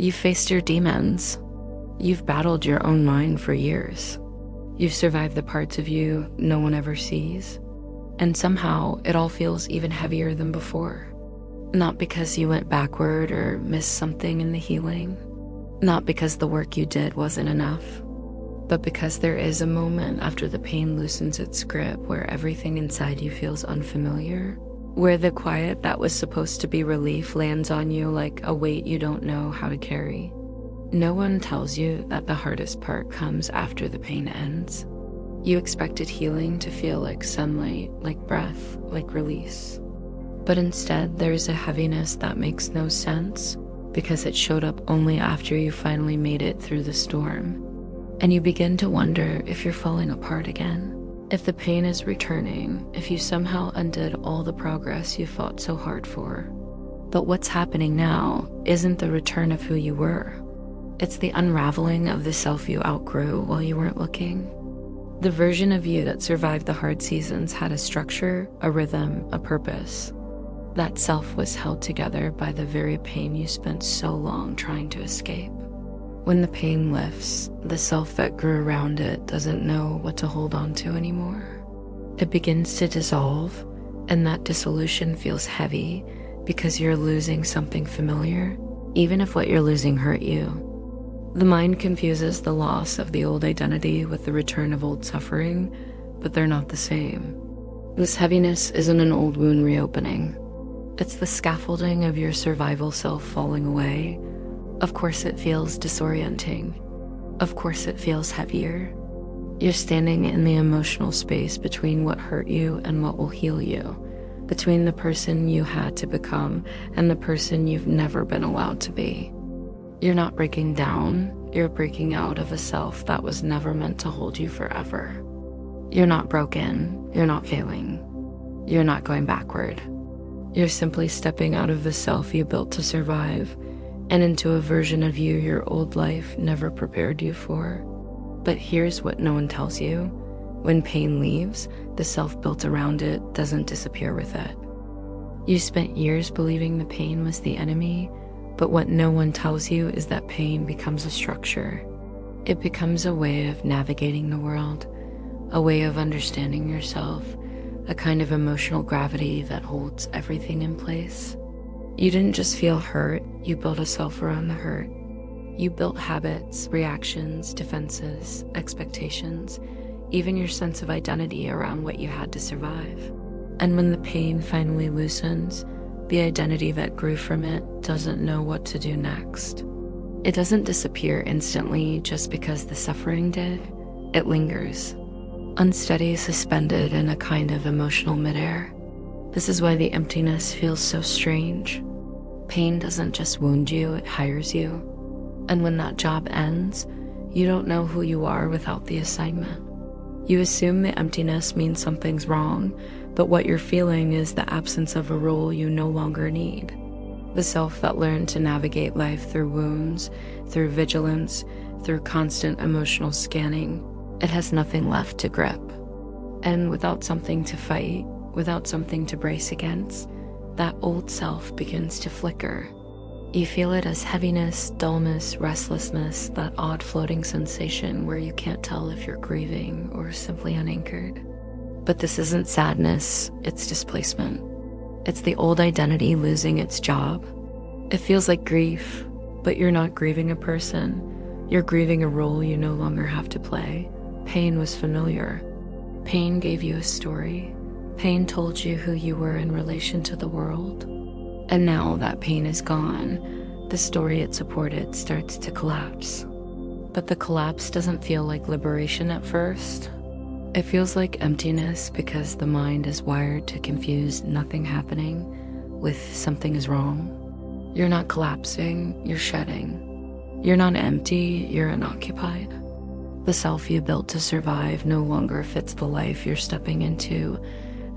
You've faced your demons. You've battled your own mind for years. You've survived the parts of you no one ever sees. And somehow it all feels even heavier than before. Not because you went backward or missed something in the healing. Not because the work you did wasn't enough. But because there is a moment after the pain loosens its grip where everything inside you feels unfamiliar. Where the quiet that was supposed to be relief lands on you like a weight you don't know how to carry. No one tells you that the hardest part comes after the pain ends. You expected healing to feel like sunlight, like breath, like release. But instead, there's a heaviness that makes no sense because it showed up only after you finally made it through the storm. And you begin to wonder if you're falling apart again. If the pain is returning, if you somehow undid all the progress you fought so hard for. But what's happening now isn't the return of who you were. It's the unraveling of the self you outgrew while you weren't looking. The version of you that survived the hard seasons had a structure, a rhythm, a purpose. That self was held together by the very pain you spent so long trying to escape. When the pain lifts, the self that grew around it doesn't know what to hold on to anymore. It begins to dissolve, and that dissolution feels heavy because you're losing something familiar, even if what you're losing hurt you. The mind confuses the loss of the old identity with the return of old suffering, but they're not the same. This heaviness isn't an old wound reopening. It's the scaffolding of your survival self falling away. Of course it feels disorienting. Of course it feels heavier. You're standing in the emotional space between what hurt you and what will heal you, between the person you had to become and the person you've never been allowed to be. You're not breaking down, you're breaking out of a self that was never meant to hold you forever. You're not broken, you're not failing, you're not going backward. You're simply stepping out of the self you built to survive and into a version of you your old life never prepared you for. But here's what no one tells you. When pain leaves, the self built around it doesn't disappear with it. You spent years believing the pain was the enemy, but what no one tells you is that pain becomes a structure. It becomes a way of navigating the world, a way of understanding yourself, a kind of emotional gravity that holds everything in place. You didn't just feel hurt, you built a self around the hurt. You built habits, reactions, defenses, expectations, even your sense of identity around what you had to survive. And when the pain finally loosens, the identity that grew from it doesn't know what to do next. It doesn't disappear instantly just because the suffering did. It lingers, unsteady, suspended in a kind of emotional midair. This is why the emptiness feels so strange. Pain doesn't just wound you, it hires you. And when that job ends, you don't know who you are without the assignment. You assume the emptiness means something's wrong, but what you're feeling is the absence of a role you no longer need. The self that learned to navigate life through wounds, through vigilance, through constant emotional scanning, it has nothing left to grip. And without something to fight, without something to brace against, that old self begins to flicker. You feel it as heaviness, dullness, restlessness, that odd floating sensation where you can't tell if you're grieving or simply unanchored. But this isn't sadness, it's displacement. It's the old identity losing its job. It feels like grief, but you're not grieving a person. You're grieving a role you no longer have to play. Pain was familiar. Pain gave you a story. Pain told you who you were in relation to the world. And now that pain is gone, the story it supported starts to collapse. But the collapse doesn't feel like liberation at first. It feels like emptiness because the mind is wired to confuse nothing happening with something is wrong. You're not collapsing, you're shedding. You're not empty, you're unoccupied. The self you built to survive no longer fits the life you're stepping into,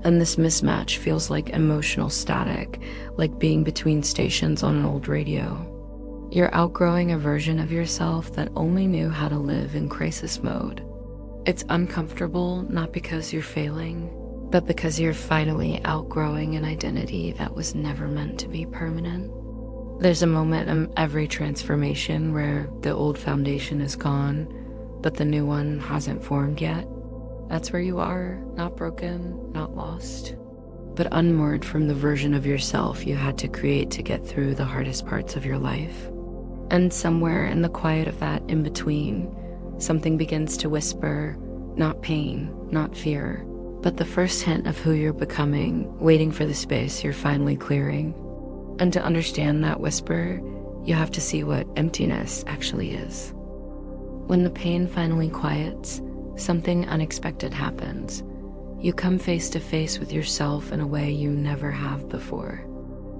and this mismatch feels like emotional static, like being between stations on an old radio. You're outgrowing a version of yourself that only knew how to live in crisis mode. It's uncomfortable not because you're failing, but because you're finally outgrowing an identity that was never meant to be permanent. There's a moment in every transformation where the old foundation is gone, but the new one hasn't formed yet. That's where you are, not broken, not lost, but unmoored from the version of yourself you had to create to get through the hardest parts of your life. And somewhere in the quiet of that in-between, something begins to whisper, not pain, not fear, but the first hint of who you're becoming, waiting for the space you're finally clearing. And to understand that whisper, you have to see what emptiness actually is. When the pain finally quiets, something unexpected happens. You come face to face with yourself in a way you never have before.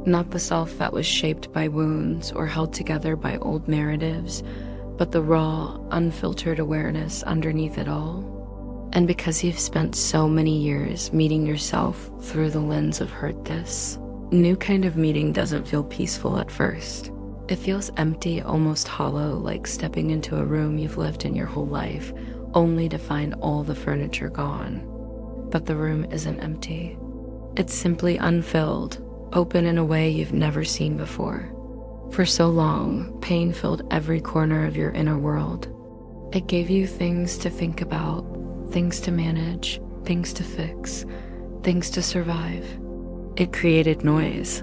Not the self that was shaped by wounds or held together by old narratives, but the raw, unfiltered awareness underneath it all. And because you've spent so many years meeting yourself through the lens of hurt, this new kind of meeting doesn't feel peaceful at first. It feels empty, almost hollow, like stepping into a room you've lived in your whole life, only to find all the furniture gone. But the room isn't empty. It's simply unfilled, open in a way you've never seen before. For so long, pain filled every corner of your inner world. It gave you things to think about, things to manage, things to fix, things to survive. It created noise.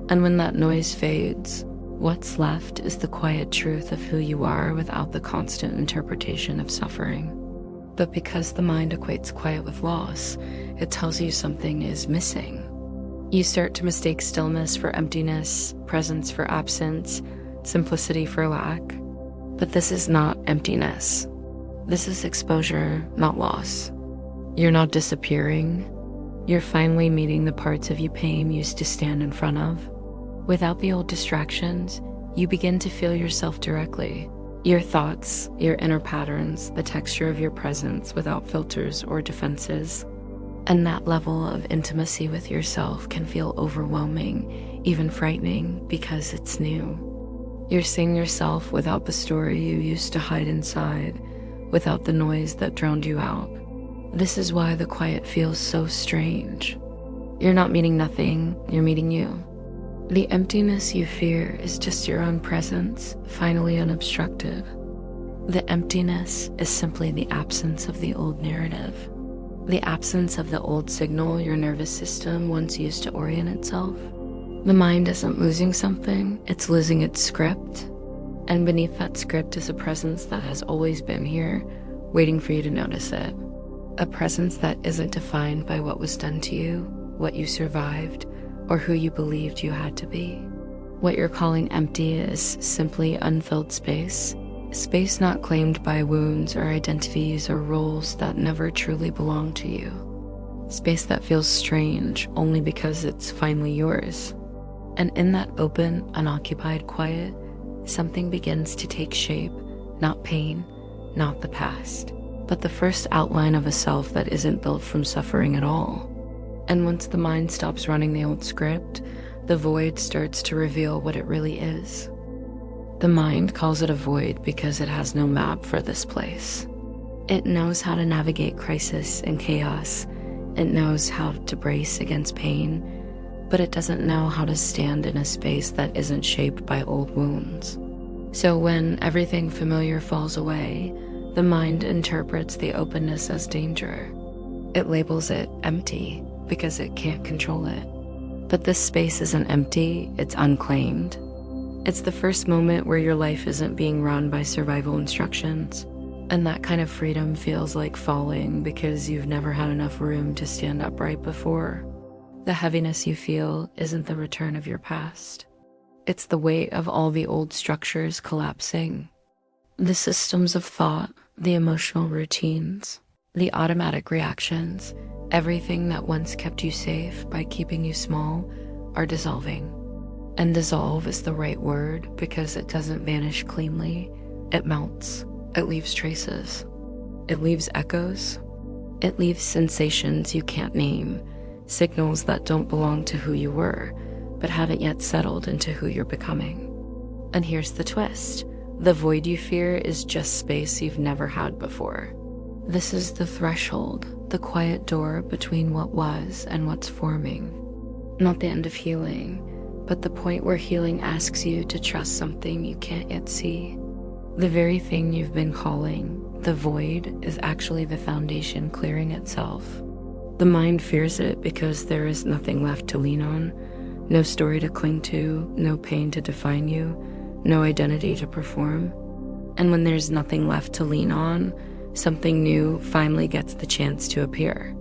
And when that noise fades, what's left is the quiet truth of who you are without the constant interpretation of suffering. But because the mind equates quiet with loss, it tells you something is missing. You start to mistake stillness for emptiness, presence for absence, simplicity for lack. But this is not emptiness. This is exposure, not loss. You're not disappearing. You're finally meeting the parts of you pain used to stand in front of. Without the old distractions, you begin to feel yourself directly. Your thoughts, your inner patterns, the texture of your presence without filters or defenses. And that level of intimacy with yourself can feel overwhelming, even frightening, because it's new. You're seeing yourself without the story you used to hide inside, without the noise that drowned you out. This is why the quiet feels so strange. You're not meeting nothing, you're meeting you. The emptiness you fear is just your own presence, finally unobstructed. The emptiness is simply the absence of the old narrative. The absence of the old signal your nervous system once used to orient itself. The mind isn't losing something, it's losing its script. And beneath that script is a presence that has always been here, waiting for you to notice it. A presence that isn't defined by what was done to you, what you survived, or who you believed you had to be. What you're calling empty is simply unfilled space. Space not claimed by wounds or identities or roles that never truly belong to you. Space that feels strange only because it's finally yours. And in that open, unoccupied quiet, something begins to take shape, not pain, not the past, but the first outline of a self that isn't built from suffering at all. And once the mind stops running the old script, the void starts to reveal what it really is. The mind calls it a void because it has no map for this place. It knows how to navigate crisis and chaos. It knows how to brace against pain, but it doesn't know how to stand in a space that isn't shaped by old wounds. So when everything familiar falls away, the mind interprets the openness as danger. It labels it empty because it can't control it. But this space isn't empty, it's unclaimed. It's the first moment where your life isn't being run by survival instructions. And that kind of freedom feels like falling because you've never had enough room to stand upright before. The heaviness you feel isn't the return of your past. It's the weight of all the old structures collapsing. The systems of thought, the emotional routines, the automatic reactions, everything that once kept you safe by keeping you small are dissolving. And dissolve is the right word because it doesn't vanish cleanly. It melts. It leaves traces. It leaves echoes. It leaves sensations you can't name, signals that don't belong to who you were, but haven't yet settled into who you're becoming. And here's the twist. The void you fear is just space you've never had before. This is the threshold, the quiet door between what was and what's forming. Not the end of healing, but the point where healing asks you to trust something you can't yet see. The very thing you've been calling the void is actually the foundation clearing itself. The mind fears it because there is nothing left to lean on, no story to cling to, no pain to define you, no identity to perform. And when there's nothing left to lean on, something new finally gets the chance to appear.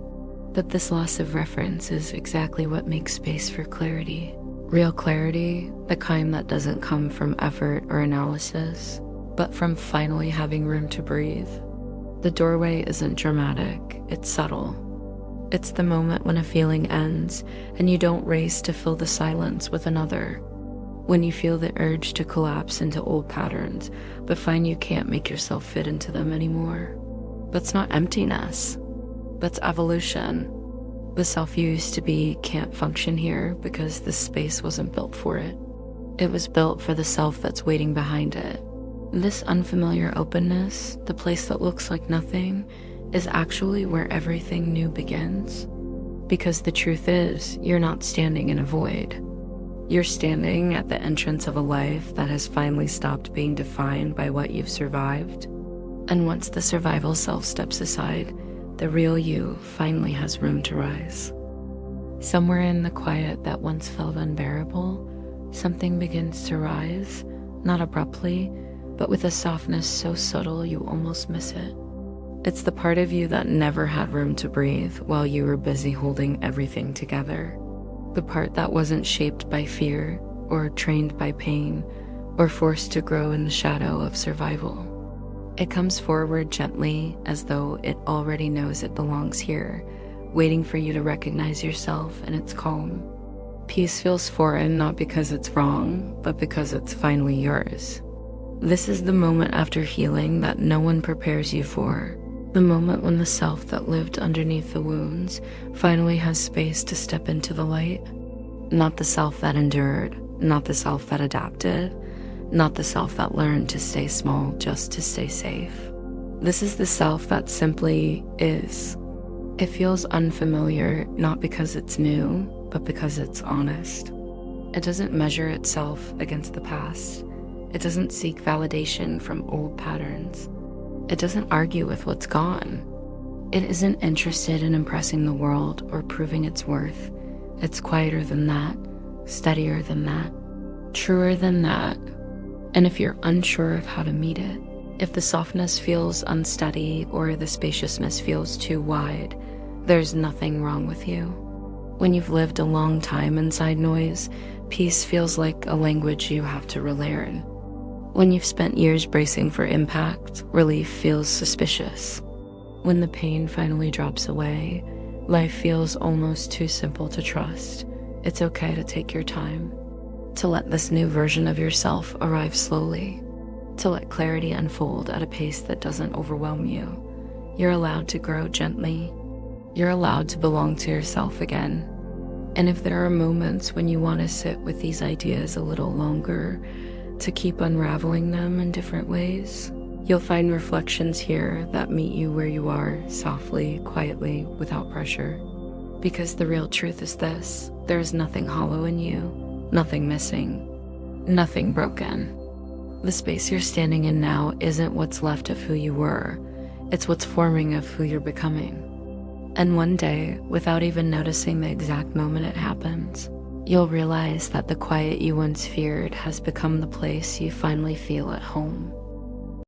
But this loss of reference is exactly what makes space for clarity. Real clarity, the kind that doesn't come from effort or analysis, but from finally having room to breathe. The doorway isn't dramatic, it's subtle. It's the moment when a feeling ends and you don't race to fill the silence with another. When you feel the urge to collapse into old patterns, but find you can't make yourself fit into them anymore. That's not emptiness, that's evolution. The self you used to be can't function here because this space wasn't built for it. It was built for the self that's waiting behind it. This unfamiliar openness, the place that looks like nothing, is actually where everything new begins. Because the truth is, you're not standing in a void. You're standing at the entrance of a life that has finally stopped being defined by what you've survived. And once the survival self steps aside, the real you finally has room to rise. Somewhere in the quiet that once felt unbearable, something begins to rise, not abruptly, but with a softness so subtle you almost miss it. It's the part of you that never had room to breathe while you were busy holding everything together. The part that wasn't shaped by fear, or trained by pain, or forced to grow in the shadow of survival. It comes forward gently, as though it already knows it belongs here, waiting for you to recognize yourself in its calm. Peace feels foreign not because it's wrong, but because it's finally yours. This is the moment after healing that no one prepares you for. The moment when the self that lived underneath the wounds finally has space to step into the light. Not the self that endured, not the self that adapted, not the self that learned to stay small just to stay safe. This is the self that simply is. It feels unfamiliar, not because it's new, but because it's honest. It doesn't measure itself against the past. It doesn't seek validation from old patterns. It doesn't argue with what's gone. It isn't interested in impressing the world or proving its worth. It's quieter than that, steadier than that, truer than that. And if you're unsure of how to meet it, if the softness feels unsteady or the spaciousness feels too wide, there's nothing wrong with you. When you've lived a long time inside noise, peace feels like a language you have to relearn. When you've spent years bracing for impact, relief feels suspicious. When the pain finally drops away, life feels almost too simple to trust. It's okay to take your time, to let this new version of yourself arrive slowly, to let clarity unfold at a pace that doesn't overwhelm you. You're allowed to grow gently. You're allowed to belong to yourself again. And if there are moments when you want to sit with these ideas a little longer, to keep unraveling them in different ways, you'll find reflections here that meet you where you are, softly, quietly, without pressure. Because the real truth is this: there is nothing hollow in you, nothing missing, nothing broken. The space you're standing in now isn't what's left of who you were, it's what's forming of who you're becoming. And one day, without even noticing the exact moment it happens, you'll realize that the quiet you once feared has become the place you finally feel at home.